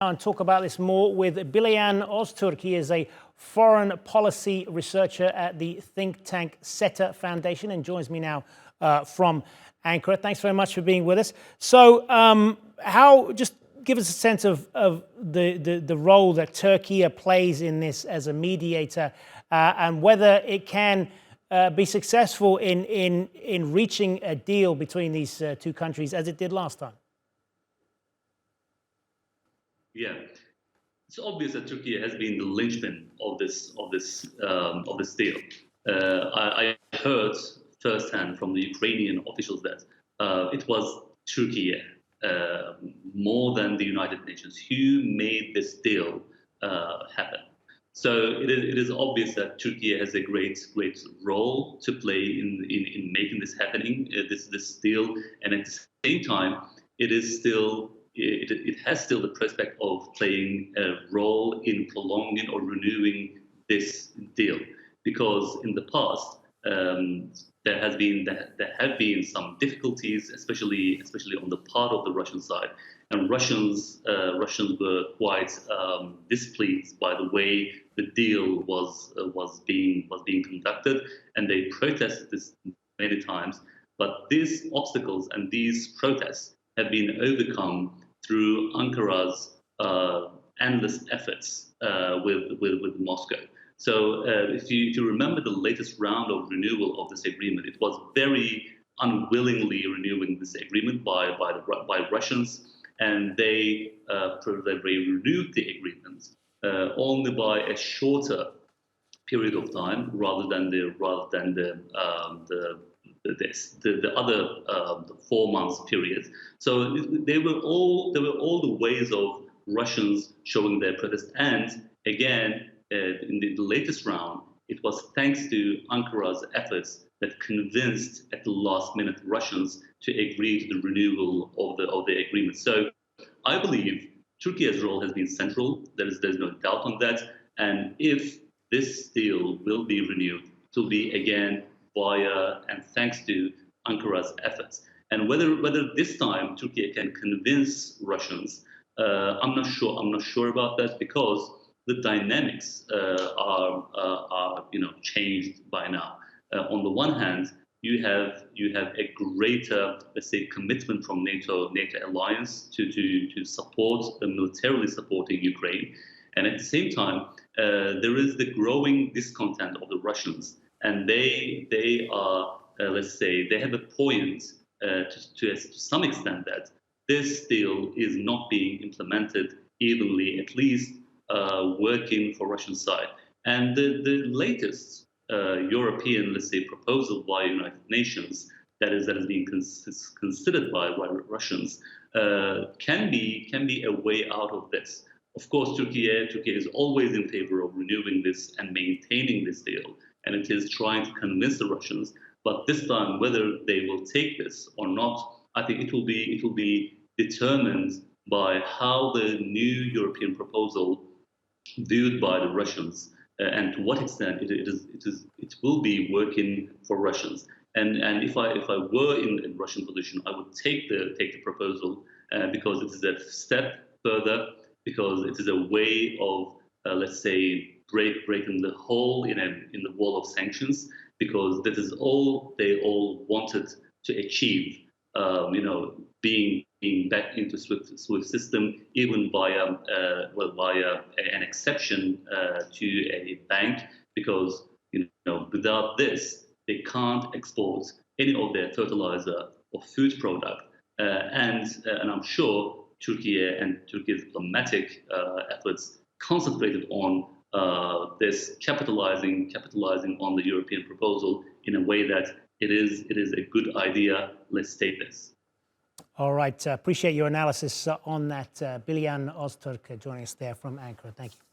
And talk about this more with Bilgehan Ozturk. He is a foreign policy researcher at the think tank SETA Foundation and joins me now from Ankara. Thanks very much for being with us. So just give us a sense of the role that Turkey plays in this as a mediator and whether it can be successful in reaching a deal between these two countries as it did last time. Yeah, it's obvious that Turkey has been the linchpin of this deal. I heard firsthand from the Ukrainian officials that it was Turkey more than the United Nations who made this deal happen. So it is obvious that Turkey has a great role to play in making this happening, this deal, and at the same time, it has still the prospect of playing a role in prolonging or renewing this deal, because in the past there have been some difficulties, especially on the part of the Russian side, and Russians were quite displeased by the way the deal was being conducted, and they protested this many times. But these obstacles and these protests have been overcome through Ankara's endless efforts with Moscow. So if you remember the latest round of renewal of this agreement, it was very unwillingly renewing this agreement by Russians, and they renewed the agreement only by a shorter period of time rather than the other 4 months period. So there were all the ways of Russians showing their protest. And again, in the latest round, it was thanks to Ankara's efforts that convinced at the last minute Russians to agree to the renewal of the agreement. So I believe Turkey's role has been central. There's no doubt on that. And if this deal will be renewed, it will be again via and thanks to Ankara's efforts. And whether this time Turkey can convince Russians, I'm not sure about that, because the dynamics are changed by now. On the one hand, you have a greater, let's say, commitment from NATO alliance to support, militarily supporting Ukraine, and at the same time, there is the growing discontent of the Russians. And they are, let's say, they have a point to some extent that this deal is not being implemented evenly, at least working for Russian side. And the latest European, let's say, proposal by United Nations that is being considered by Russians can be a way out of this. Of course, Turkey is always in favor of renewing this and maintaining this deal, and it is trying to convince the Russians. But this time, whether they will take this or not, I think it will be determined by how the new European proposal viewed by the Russians and to what extent it will be working for Russians. And if I were in Russian position, I would take the proposal because it is a step further, because it is a way of let's say breaking the hole in the wall of sanctions, because that is all they all wanted to achieve. Being back into SWIFT system, even via an exception to a bank, because without this they can't export any of their fertilizer or food product, and I'm sure Turkey and Turkey's diplomatic efforts concentrated on this capitalizing on the European proposal in a way that it is a good idea. Let's take this. All right. Appreciate your analysis on that. Bilgehan Ozturk joining us there from Ankara. Thank you.